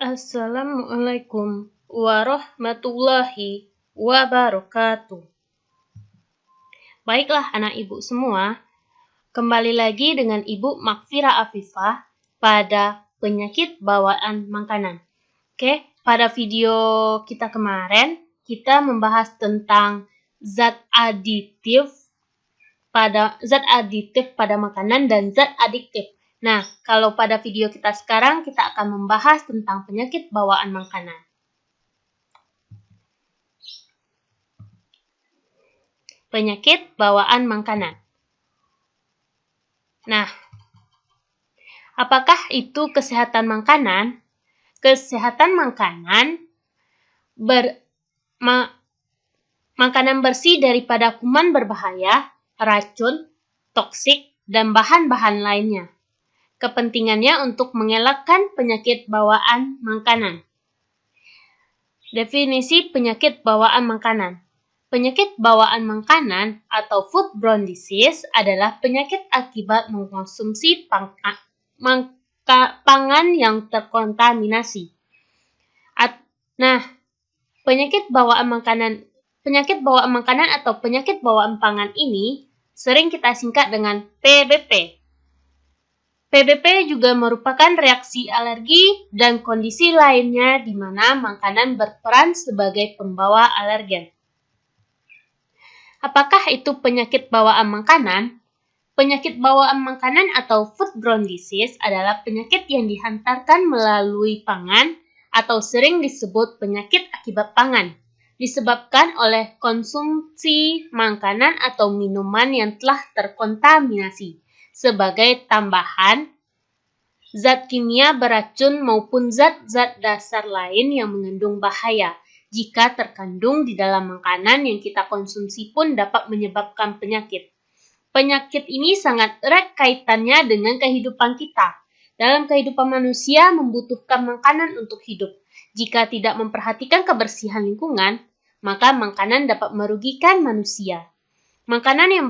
Assalamualaikum warahmatullahi wabarakatuh. Baiklah anak ibu semua, kembali lagi dengan Ibu Makfira Afifah pada penyakit bawaan makanan. Oke, pada video kita kemarin, kita membahas tentang zat aditif pada makanan dan zat adiktif. Nah, kalau pada video kita sekarang, kita akan membahas tentang penyakit bawaan makanan. Penyakit bawaan makanan. Nah, apakah itu kesehatan makanan? Kesehatan makanan makanan bersih daripada kuman berbahaya, racun, toksik, dan bahan-bahan lainnya. Kepentingannya untuk mengelakkan penyakit bawaan makanan. Definisi penyakit bawaan makanan. Penyakit bawaan makanan atau foodborne disease adalah penyakit akibat mengkonsumsi pangan yang terkontaminasi. Penyakit bawaan makanan atau penyakit bawaan pangan ini sering kita singkat dengan PBP. PBP juga merupakan reaksi alergi dan kondisi lainnya di mana makanan berperan sebagai pembawa alergen. Apakah itu penyakit bawaan makanan? Penyakit bawaan makanan atau foodborne disease adalah penyakit yang dihantarkan melalui pangan atau sering disebut penyakit akibat pangan, disebabkan oleh konsumsi makanan atau minuman yang telah terkontaminasi sebagai tambahan zat kimia beracun maupun zat-zat dasar lain yang mengandung bahaya. Jika terkandung di dalam makanan yang kita konsumsi pun dapat menyebabkan penyakit. Penyakit ini sangat erat kaitannya dengan kehidupan kita. Dalam kehidupan manusia membutuhkan makanan untuk hidup. Jika tidak memperhatikan kebersihan lingkungan, maka makanan dapat merugikan manusia. Makanan yang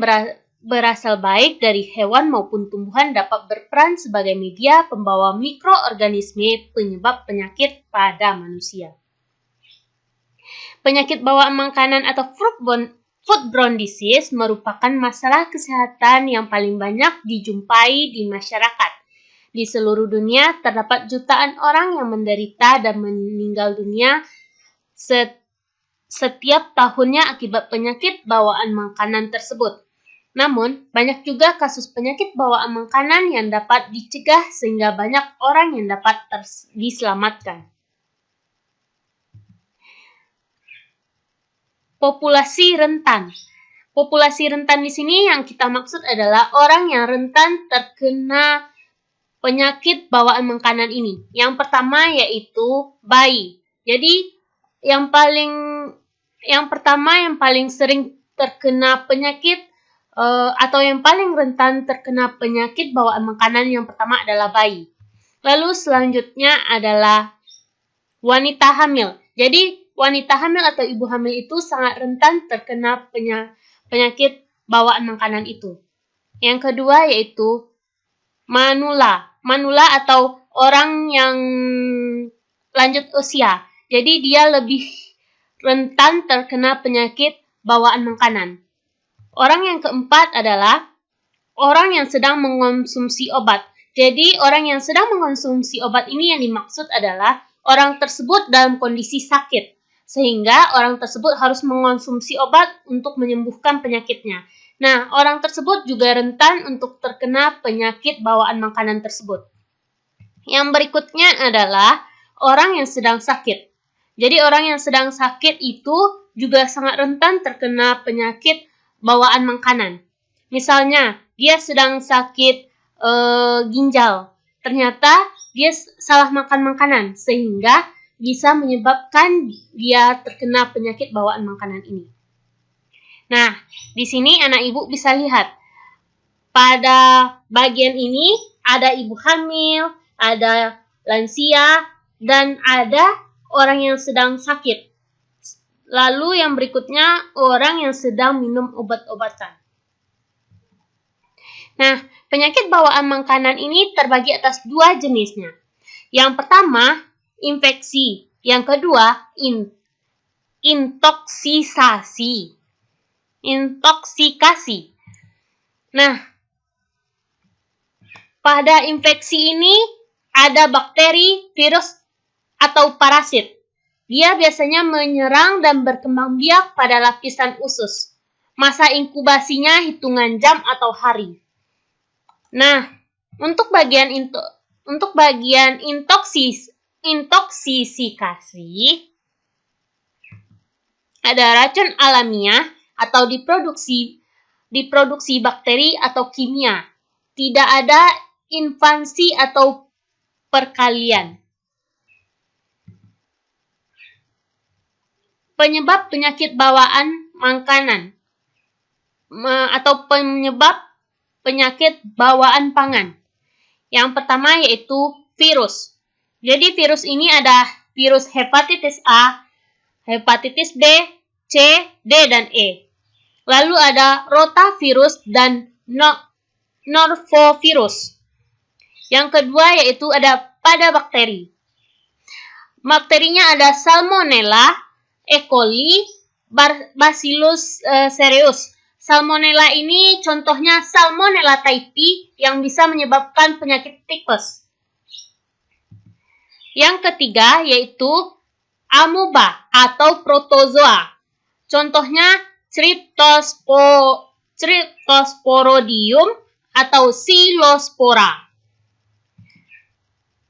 berasal baik dari hewan maupun tumbuhan dapat berperan sebagai media pembawa mikroorganisme penyebab penyakit pada manusia. Penyakit bawaan makanan atau foodborne disease merupakan masalah kesehatan yang paling banyak dijumpai di masyarakat. Di seluruh dunia terdapat jutaan orang yang menderita dan meninggal dunia setiap tahunnya akibat penyakit bawaan makanan tersebut. Namun, banyak juga kasus penyakit bawaan makanan yang dapat dicegah sehingga banyak orang yang dapat diselamatkan. Populasi rentan. Populasi rentan di sini yang kita maksud adalah orang yang rentan terkena penyakit bawaan makanan ini. Yang pertama yaitu bayi. Jadi yang paling sering terkena penyakit atau yang paling rentan terkena penyakit bawaan makanan yang pertama adalah bayi. Lalu selanjutnya adalah wanita hamil. Jadi wanita hamil atau ibu hamil itu sangat rentan terkena penyakit bawaan makanan itu. Yang kedua yaitu manula. Manula atau orang yang lanjut usia. Jadi dia lebih rentan terkena penyakit bawaan makanan. Orang yang keempat adalah orang yang sedang mengonsumsi obat. Jadi orang yang sedang mengonsumsi obat ini yang dimaksud adalah orang tersebut dalam kondisi sakit. Sehingga orang tersebut harus mengonsumsi obat untuk menyembuhkan penyakitnya. Nah, orang tersebut juga rentan untuk terkena penyakit bawaan makanan tersebut. Yang berikutnya adalah orang yang sedang sakit. Jadi orang yang sedang sakit itu juga sangat rentan terkena penyakit bawaan makanan. Misalnya, dia sedang sakit ginjal. Ternyata dia salah makan makanan sehingga bisa menyebabkan dia terkena penyakit bawaan makanan ini. Nah, di sini anak ibu bisa lihat. Pada bagian ini ada ibu hamil, ada lansia, dan ada orang yang sedang sakit. Lalu yang berikutnya orang yang sedang minum obat-obatan. Nah, penyakit bawaan makanan ini terbagi atas dua jenisnya. Yang pertama infeksi. Yang kedua, intoksikasi. Nah, pada infeksi ini ada bakteri, virus, atau parasit. Dia biasanya menyerang dan berkembang biak pada lapisan usus. Masa inkubasinya hitungan jam atau hari. Nah, untuk bagian intoksisikasi ada racun alamiah atau diproduksi bakteri atau kimia. Tidak ada invasi atau perkalian. Penyebab penyakit bawaan makanan atau penyebab penyakit bawaan pangan. Yang pertama yaitu virus. Jadi virus ini ada virus hepatitis A, hepatitis B, C, D, dan E. Lalu ada rotavirus dan norovirus. Yang kedua yaitu ada pada bakteri. Bakterinya ada Salmonella, E. coli, Bacillus cereus. Salmonella ini contohnya Salmonella typhi yang bisa menyebabkan penyakit tipes. Yang ketiga yaitu amoeba atau protozoa. Contohnya Cryptosporidium atau Xylospora.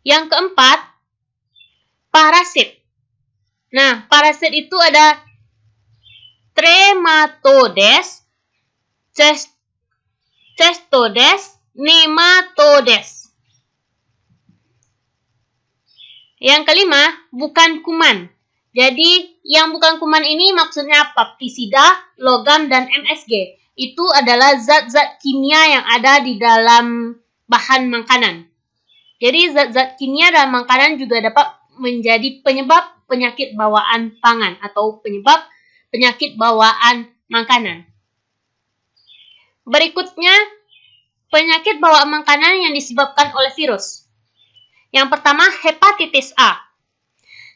Yang keempat, parasit. Nah, parasit itu ada Trematodes, Cestodes, Nematodes. Yang kelima, bukan kuman. Jadi, yang bukan kuman ini maksudnya pestisida, logam, dan MSG. Itu adalah zat-zat kimia yang ada di dalam bahan makanan. Jadi, zat-zat kimia dalam makanan juga dapat menjadi penyebab penyakit bawaan pangan atau penyebab penyakit bawaan makanan. Berikutnya, penyakit bawaan makanan yang disebabkan oleh virus. Yang pertama, hepatitis A.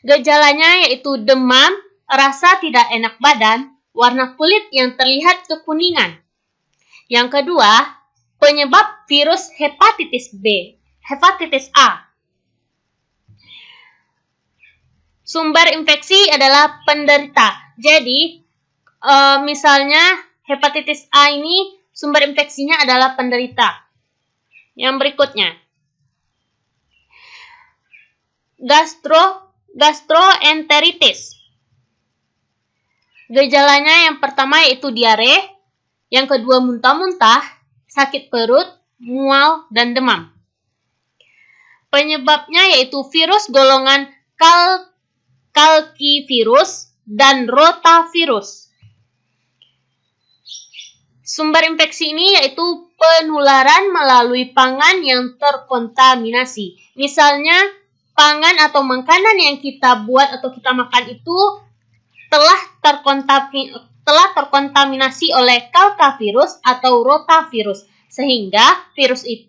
Gejalanya yaitu demam, rasa tidak enak badan, warna kulit yang terlihat kekuningan. Yang kedua, penyebab virus hepatitis A. Sumber infeksi adalah penderita. Jadi, misalnya hepatitis A ini sumber infeksinya adalah penderita. Yang berikutnya, gastroenteritis. Gejalanya yang pertama yaitu diare, yang kedua muntah-muntah, sakit perut, mual, dan demam. Penyebabnya yaitu virus golongan calcivirus dan rotavirus. Sumber infeksi ini yaitu penularan melalui pangan yang terkontaminasi. Misalnya, pangan atau makanan yang kita buat atau kita makan itu telah terkontaminasi oleh calcivirus atau rotavirus. Sehingga virus itu,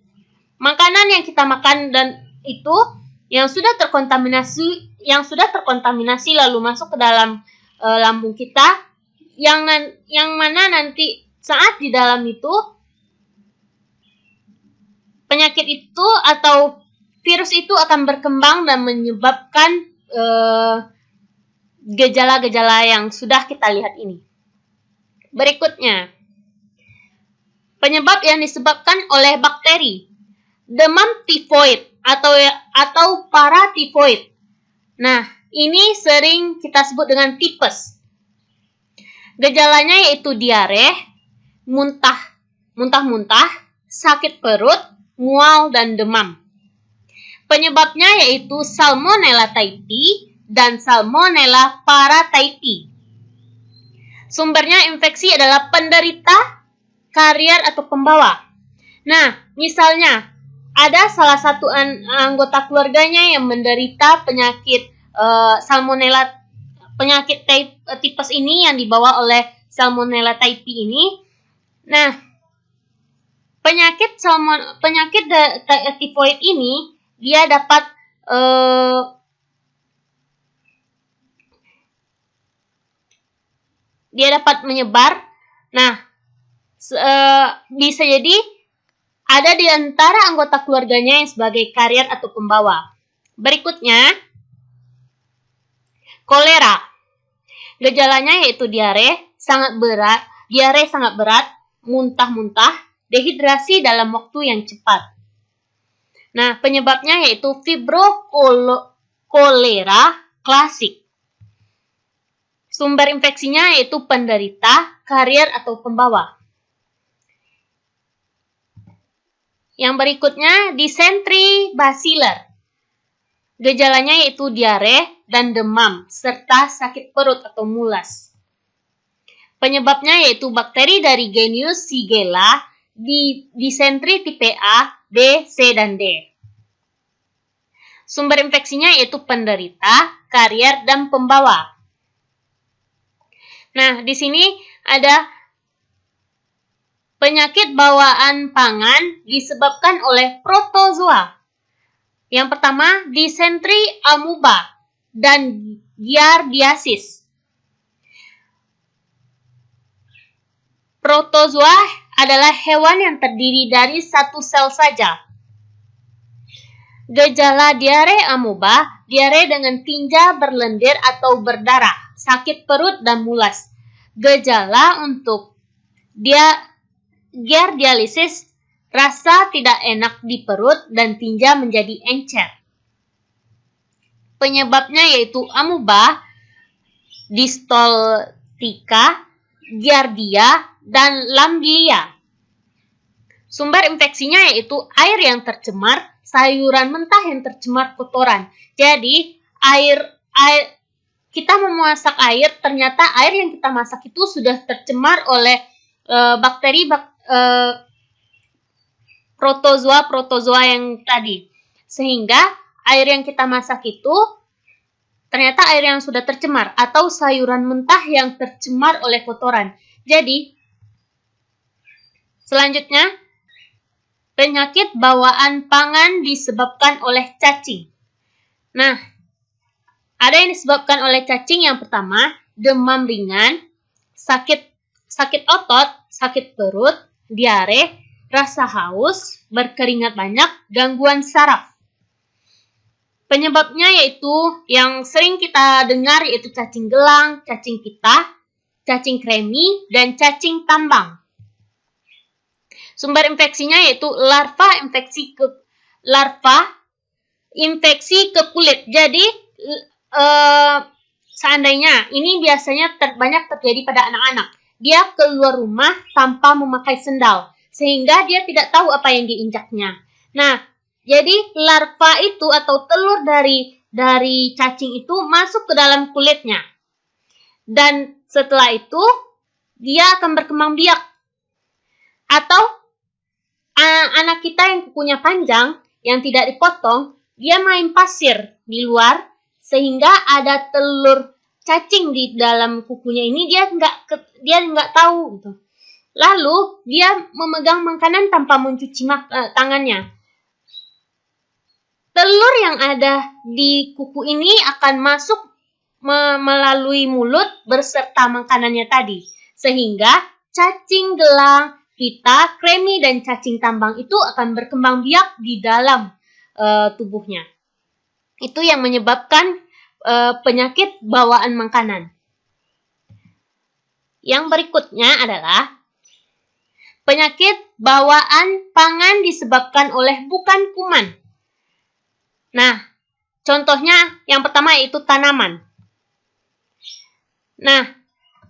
makanan yang kita makan dan itu yang sudah terkontaminasi lalu masuk ke dalam lambung kita, yang mana nanti saat di dalam itu penyakit itu atau virus itu akan berkembang dan menyebabkan gejala-gejala yang sudah kita lihat ini. Berikutnya, penyebab yang disebabkan oleh bakteri. Demam tifoid atau paratifoid. Nah, ini sering kita sebut dengan tipes. Gejalanya yaitu diare, muntah-muntah, sakit perut, mual, dan demam. Penyebabnya yaitu Salmonella typhi dan Salmonella paratyphi. Sumbernya infeksi adalah penderita, karier, atau pembawa. Nah, misalnya ada salah satu anggota keluarganya yang menderita penyakit Salmonella, penyakit tipes ini yang dibawa oleh Salmonella typhi ini. Nah, penyakit tifoid ini dia dapat dia dapat menyebar. Nah, bisa jadi ada di antara anggota keluarganya yang sebagai karier atau pembawa. Berikutnya, kolera. Gejalanya yaitu diare sangat berat, muntah-muntah, dehidrasi dalam waktu yang cepat. Nah, penyebabnya yaitu fibrokolera klasik. Sumber infeksinya yaitu penderita, karier atau pembawa. Yang berikutnya, dysentery baciller. Gejalanya yaitu diare dan demam, serta sakit perut atau mulas. Penyebabnya yaitu bakteri dari genus Shigella, dysentery tipe A, B, C, dan D. Sumber infeksinya yaitu penderita, karier, dan pembawa. Nah, di sini ada penyakit bawaan pangan disebabkan oleh protozoa. Yang pertama, dysentery amoeba dan giardiasis. Protozoa adalah hewan yang terdiri dari satu sel saja. Gejala diare amoeba, diare dengan tinja berlendir atau berdarah, sakit perut dan mulas. Gejala untuk giardiasis, rasa tidak enak di perut dan tinja menjadi encer. Penyebabnya yaitu amoeba, distoltika, giardia, dan lamblia. Sumber infeksinya yaitu air yang tercemar, sayuran mentah yang tercemar kotoran. Jadi, kita memasak air, ternyata air yang kita masak itu sudah tercemar oleh bakteri protozoa yang tadi. Sehingga air yang kita masak itu ternyata air yang sudah tercemar atau sayuran mentah yang tercemar oleh kotoran. Jadi, selanjutnya, penyakit bawaan pangan disebabkan oleh cacing. Nah, ada yang disebabkan oleh cacing. Yang pertama, demam ringan, sakit otot, sakit perut, diare, rasa haus, berkeringat banyak, gangguan saraf. Penyebabnya yaitu yang sering kita dengar yaitu cacing gelang, cacing pita, cacing kremi, dan cacing tambang. Sumber infeksinya yaitu infeksi ke kulit. Jadi, seandainya ini biasanya banyak terjadi pada anak-anak. Dia keluar rumah tanpa memakai sendal, sehingga dia tidak tahu apa yang diinjaknya. Nah, jadi larva itu atau telur dari cacing itu masuk ke dalam kulitnya. Dan setelah itu, dia akan berkembang biak. Atau anak kita yang kukunya panjang, yang tidak dipotong, dia main pasir di luar, sehingga ada telur cacing di dalam kukunya ini, dia nggak tahu. Gitu. Lalu, dia memegang makanan tanpa mencuci tangannya. Telur yang ada di kuku ini akan masuk melalui mulut berserta makanannya tadi. Sehingga cacing gelang, pita, kremi, dan cacing tambang itu akan berkembang biak di dalam tubuhnya. Itu yang menyebabkan penyakit bawaan makanan. Yang berikutnya adalah penyakit bawaan pangan disebabkan oleh bukan kuman. Nah, contohnya yang pertama yaitu tanaman. Nah,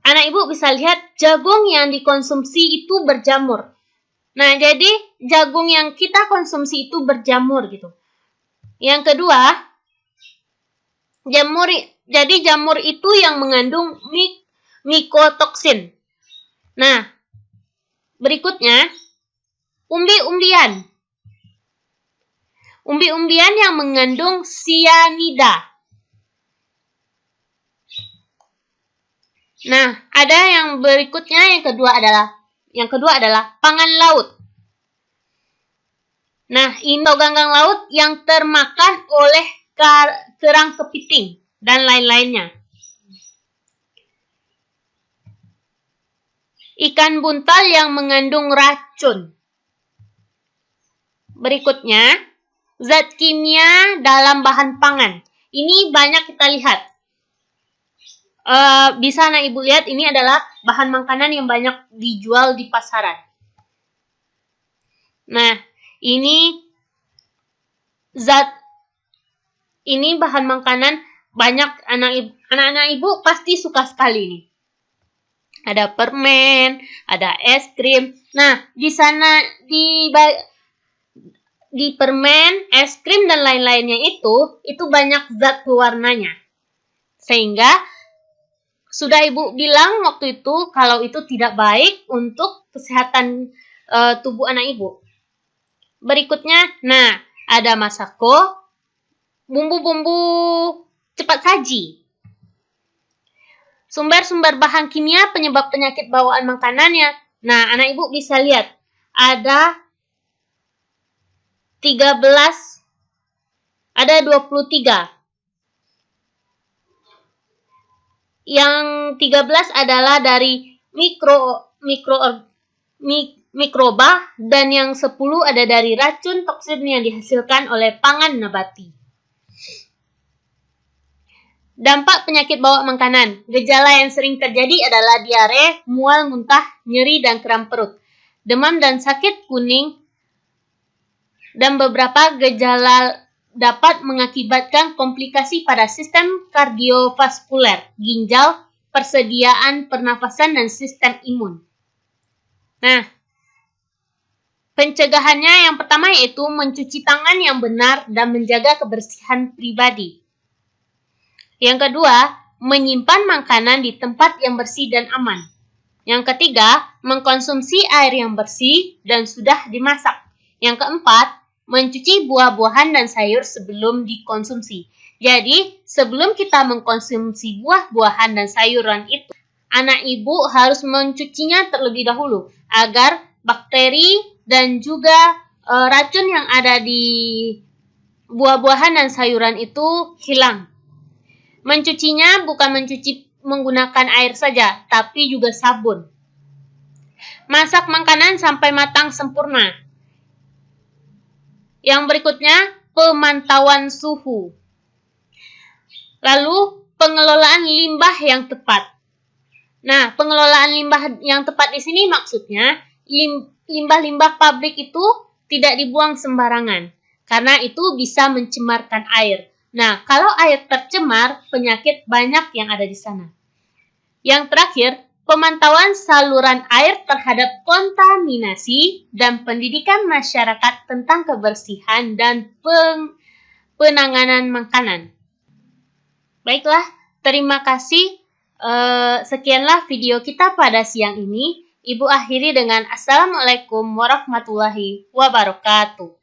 anak ibu bisa lihat jagung yang dikonsumsi itu berjamur. Nah, jadi jagung yang kita konsumsi itu berjamur gitu. Yang kedua, jamur itu yang mengandung mikotoksin. Nah, berikutnya, umbi-umbian. Umbi-umbian yang mengandung sianida. Nah, ada yang berikutnya, yang kedua adalah pangan laut. Nah, ganggang laut yang termakan oleh kerang kepiting dan lain-lainnya. ikan buntal yang mengandung racun. Berikutnya, zat kimia dalam bahan pangan. Ini banyak kita lihat. Bisa anak ibu lihat, ini adalah bahan makanan yang banyak dijual di pasaran. Nah, ini bahan makanan banyak anak-anak ibu pasti suka sekali ini. Ada permen, ada es krim. Nah, di sana di permen, es krim dan lain-lainnya itu banyak zat pewarnanya. Sehingga sudah ibu bilang waktu itu kalau itu tidak baik untuk kesehatan tubuh anak ibu. Berikutnya, nah, ada masako, bumbu-bumbu cepat saji. Sumber-sumber bahan kimia penyebab penyakit bawaan makanannya. Nah, anak ibu bisa lihat ada 23. Yang 13 adalah dari mikroba dan yang 10 ada dari racun toksin yang dihasilkan oleh pangan nabati. Dampak penyakit bawaan makanan. Gejala yang sering terjadi adalah diare, mual, muntah, nyeri, dan kram perut, demam dan sakit kuning, dan beberapa gejala dapat mengakibatkan komplikasi pada sistem kardiovaskuler, ginjal, persediaan pernafasan, dan sistem imun. Nah, pencegahannya yang pertama yaitu mencuci tangan yang benar dan menjaga kebersihan pribadi. Yang kedua, menyimpan makanan di tempat yang bersih dan aman. Yang ketiga, mengkonsumsi air yang bersih dan sudah dimasak. Yang keempat, mencuci buah-buahan dan sayur sebelum dikonsumsi. Jadi, sebelum kita mengkonsumsi buah-buahan dan sayuran itu, anak ibu harus mencucinya terlebih dahulu agar bakteri dan juga racun yang ada di buah-buahan dan sayuran itu hilang. Mencucinya bukan mencuci menggunakan air saja, tapi juga sabun. Masak makanan sampai matang sempurna. Yang berikutnya, pemantauan suhu. Lalu, pengelolaan limbah yang tepat. Nah, pengelolaan limbah yang tepat di sini maksudnya, limbah-limbah pabrik itu tidak dibuang sembarangan, karena itu bisa mencemarkan air. Nah, kalau air tercemar, penyakit banyak yang ada di sana. Yang terakhir, pemantauan saluran air terhadap kontaminasi dan pendidikan masyarakat tentang kebersihan dan penanganan makanan. Baiklah, terima kasih. Sekianlah video kita pada siang ini. Ibu akhiri dengan Assalamualaikum warahmatullahi wabarakatuh.